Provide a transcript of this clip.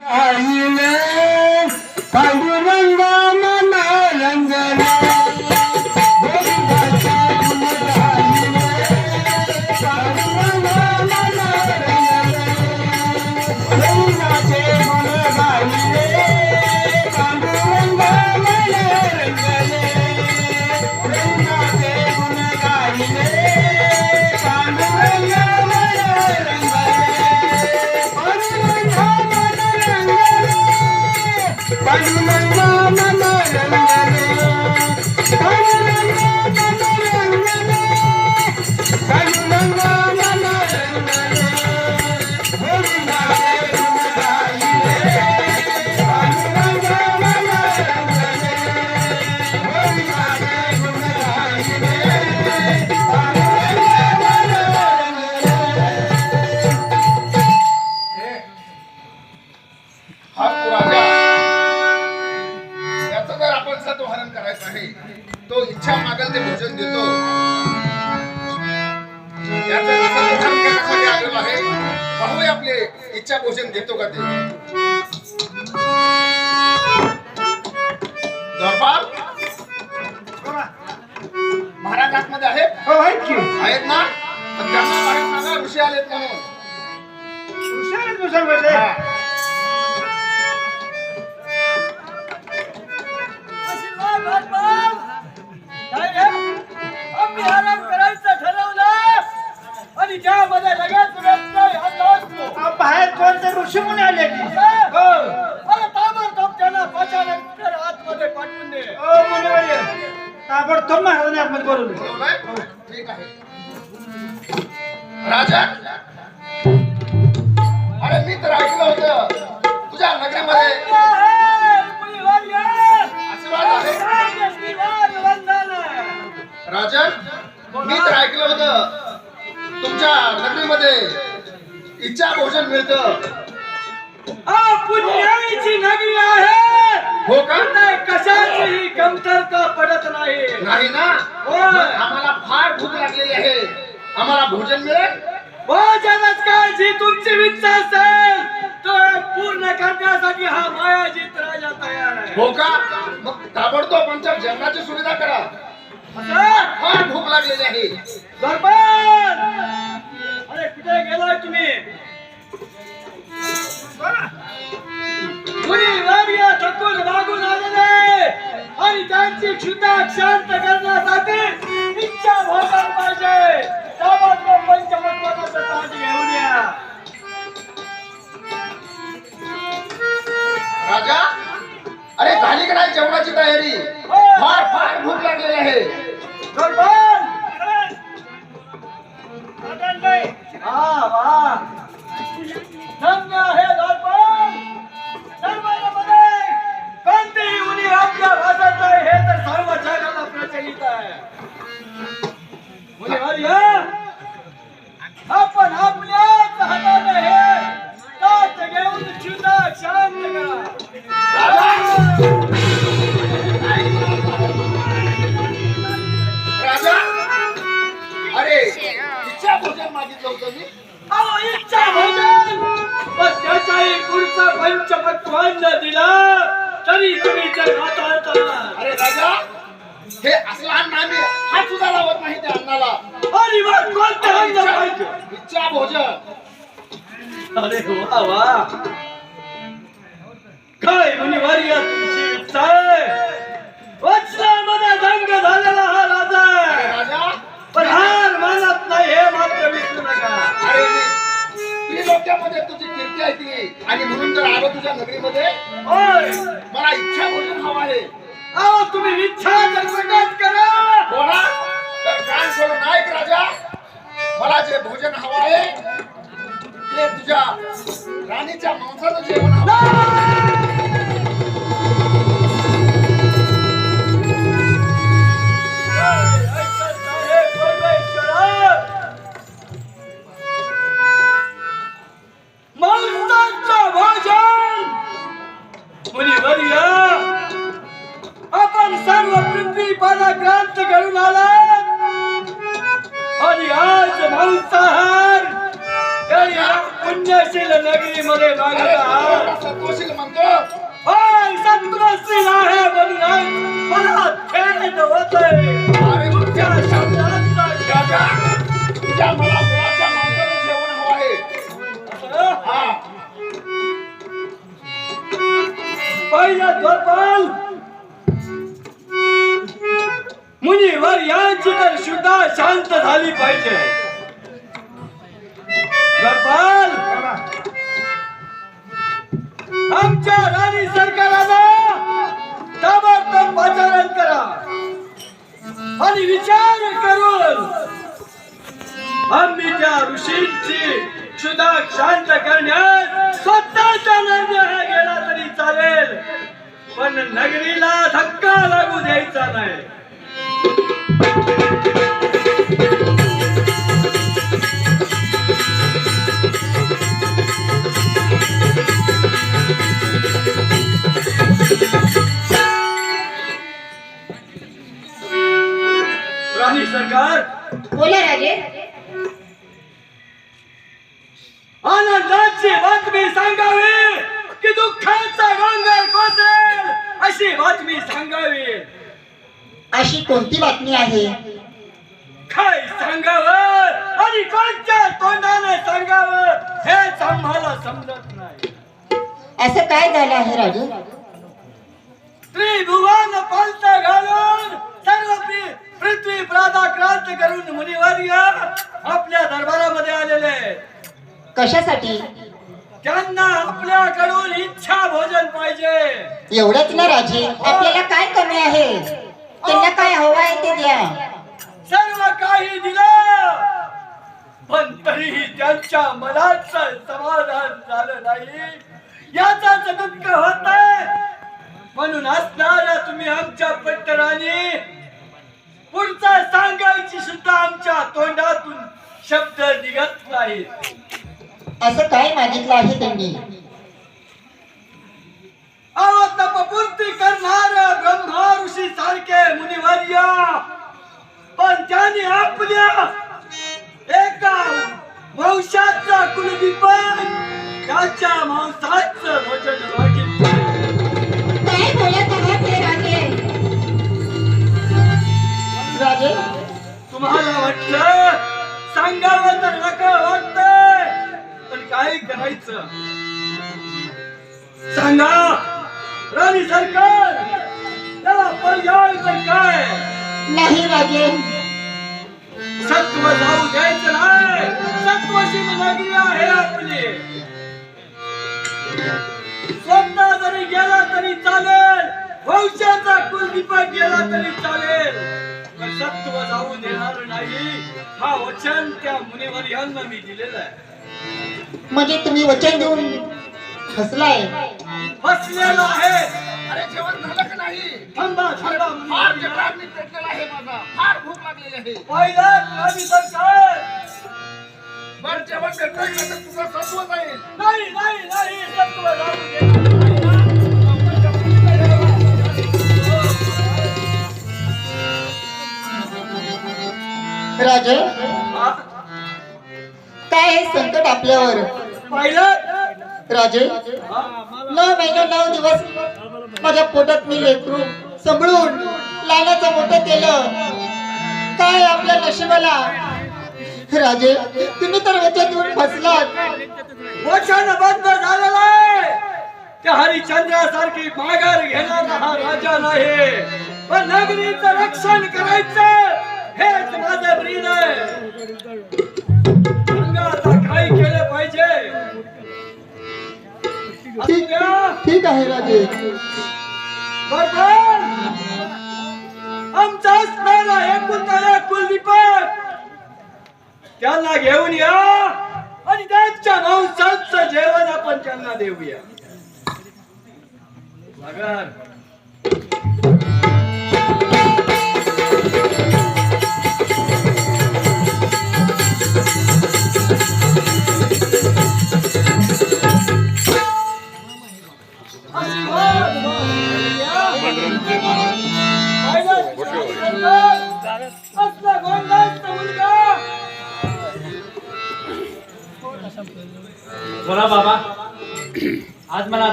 आईने पांडुरंगा मना रंगला गोविंदाचा गुण गाईले पांडुरंगा मना रंगला गोविंदाचे गुण गाईले पांडुरंगा मना रंगले गोविंदाचे गुण गाईले पांडुरंगा मना रंगले पांडुरंगा मना रंगले पांडुरंगा मना रंगले पांडुरंगा मना रंगले गोविंदाचे गुण गाईले पांडुरंगा मना रंगले गोविंदाचे गुण गाईले पांडुरंगा मना रंगले. हा राजा याचं जर आपण सत्वहरण करायचं आहे तो इच्छा मागेल ते भोजन देतो याचं सत्वहरण करण्यासाठी आलेलो आहे पाहूया आपले इच्छा भोजन देतो का ते दरबार महाराज आतमध्ये आहेत हो आहेत की आहेत ना पण त्यांना बाहेर सांगा ऋषी आलेत म्हणून हुशार मुसलमान हा. आशीर्वाद बाप काय रे आम्ही आराम करायचं ठरवलं आणि त्यामध्ये लगेच रस्ते हल्लासलो बाहेर कोणते ऋषीमुनी आले की हो अरे ताबडतोब त्यांना पाचानंतर आतमध्ये पाठवून दे ओ मुनिवर्य ताबडतोब महाराजांनी आतमध्ये बोलवले बोलवलंय? ठीक आहे राजा अरे मी तर ऐकलं होतं तुझ्या नगरीमध्ये आशीर्वाद आहे राजन मी तर ऐकलं होतं तुमच्या नगरीमध्ये इच्छा भोजन मिळतं पुण्याची नगरी आहे हो का इथे कशाचीही कमतरता पडत नाही नाही ना होय. मग आम्हाला फार भूक लागलेली आहे आम्हाला भोजन मिळेल भोजनच काय जी तुमची इच्छा असेल तो पूर्ण करण्यासाठी हा मायाजीत राजा तयार आहे हो का मग ताबडतोब आमच्या जेवणाची सुविधा करा असं? फार भूक लागलेली आहे दरबार अरे कुठे गेलाय तुम्ही कुणी वारिया थकून मागून आलेले आणि त्यांची क्षुधा शांत करण्यासाठी इच्छा भोजन पाहिजे ताबडतोब पंचमत्वाचं ताट घेऊन या राजा अरे झाली का नाही जेवणाची तयारी फार फार भूक लागलेली आहे दरबार हा वा धन्य आहे दरबार दरबारामध्ये कोणतीही मुनी आपल्या भाषात आहे हे तर सर्व जगाला प्रचलित आहे मुनिवर्य आपण आपल्याच हाताने हे ताट घेऊन क्षुधा शांत करा राजा अरे इच्छा भोजन मागितलं होतं मी अहो इच्छा भोजन पण त्याच्याही पुढचा पंचपक्वान्न दिला तरी तुम्ही ते हाताळता अरे राजा हे असला अन्न आम्ही हात सुद्धा लावत नाही त्या अन्नाला आणि मग कोणतं अन्न पाहिजे इच्छा भोजन अरे वा वा काय मुनिवर्य तुमची इच्छा आहे वत्सामध्ये दंग झालेला हा राजा अरे आहे. राजा पण हार मानत नाही हे मात्र विसरू नका अरे ती लोकांमध्ये तुझी कीर्ती आहे ती आणि म्हणून तर आलो तुझ्या नगरीमध्ये होय मला इच्छा भोजन हवं आहे अहो तुम्ही इच्छा तर प्रकट करा बोला तर कान सोडून ऐक राजा मला जे भोजन हवं आहे ते तुझ्या राणीच्या मांसाचं जेवण हवं आहे. आपण सर्व पृथ्वी पराक्रांत करून आलात आणि आज मांसाहार या पुण्यशील नगरीमध्ये मागत आहात. संतोषी जातोय अरे तुमच्या शब्दांचा राजा तुझ्या मला मुलाच्या मांसाचं जेवण हवं आहे असं? हा पहिलं द्वारपाल मुनिवर यांची तर शुद्धा शांत झाली पाहिजे. द्वारपाल आमच्या राणी सरकाराला ताबडतोब पाचारण करा आणि विचार करून आम्ही त्या ऋषींची क्षुधा शांत करण्यास स्वतःचा निर्णय गेला तरी चालेल, पण नगरीला धक्का लागू द्यायचा नाही. राणी सरकार बोला राजे. आनंदाची बातमी सांगावी की दुःखाचा डोंगर कोसळेल अशी बातमी सांगावी. अशी कोणती बातमी आहे? काय सांगावं आणि कोणत्या तोंडाने सांगावं हेच आम्हाला समजत नाही. असं काय झालं आहे राजे? त्रिभुवन पालत घालून सर्व पृथ्वी प्रादाक्रांत करून मुनिवर्य आपल्या दरबारामध्ये आलेले आहेत. कशासाठी? त्यांना आपल्याकडून इच्छा भोजन पाहिजे. एवढंच ना राजे, आपल्याला काय कमी आहे? त्यांना काय हवं आहे ते द्या. सर्व काही दिलं पण तरीही त्यांच्या मनाचं समाधान झालं नाही याचाच दुःख होत आहे. म्हणून असणाऱ्या तुम्ही आमच्या पट्टराणी पुढचा सांगायची सुद्धा आमच्या तोंडातून शब्द निघत नाहीत. असं काय मागितलं आहे त्यांनी? तपपूर्ती करणाऱ्या ब्रह्मा ऋषी सारखे मुनिवर्य, पण त्यांनी आपल्या एका वंशाचा कुलदीपक त्याच्या मांसाचं भोजन मागितलं. काय बोलत आहात हे राजे? राजे तुम्हाला वाटलं सांगावं तर नका वाटतंय, पण काय करायचं सांगा राणी सरकार. त्याला पर्याय तर काय? नाही राजे, सत्व जाऊ द्यायचं नाही. सत्वाची नगरी आहे आपली. स्वतः जरी गेला तरी चालेल, वंशाचा कुलदीपक गेला तरी चालेल, पण सत्व जाऊ देणार नाही. हा वचन त्या मुनिवर्यांना मी दिलेलं आहे. म्हणजे तुम्ही वचन देऊन फसलाय? फसलेलो आहे. अरे जेवण झालं का नाही? थांबा थांबा फार मुनिवर्य. जगरात मी पेटलेला आहे माझा, फार भूक लागलेली आहे. पहिलं राणी सरकार. बरं जेवण करता तर तुझं सत्व जाईल. नाही नाही नाही, सत्व जाऊ देणार नाही. राजे हा? काय हे संकट आपल्यावर? पहिलं राजे 9 महिने 9 दिवस माझ्या पोटात मी लेकरू सांभाळून लहानाचं मोठं केलं. काय आपल्या नशिबाला? राजे तुम्ही तर वचन देऊन फसलात. वचन बंद झालेलं आहे. त्या हरिश्चंद्रासारखी माघार घेणारा हा राजा नाही, पण नगरीचं रक्षण करायचं हेच माझं ब्रीद आहे. सांगा आता काय केलं पाहिजे? ठीक ठीक आहे राजे. बरोबर आमचा असणारा एकुलता कुलदीपक त्यांना घेऊन या आणि त्यांच्या मांसाचं जेवण आपण त्यांना देऊया. सागर बोला बाबा. आज मला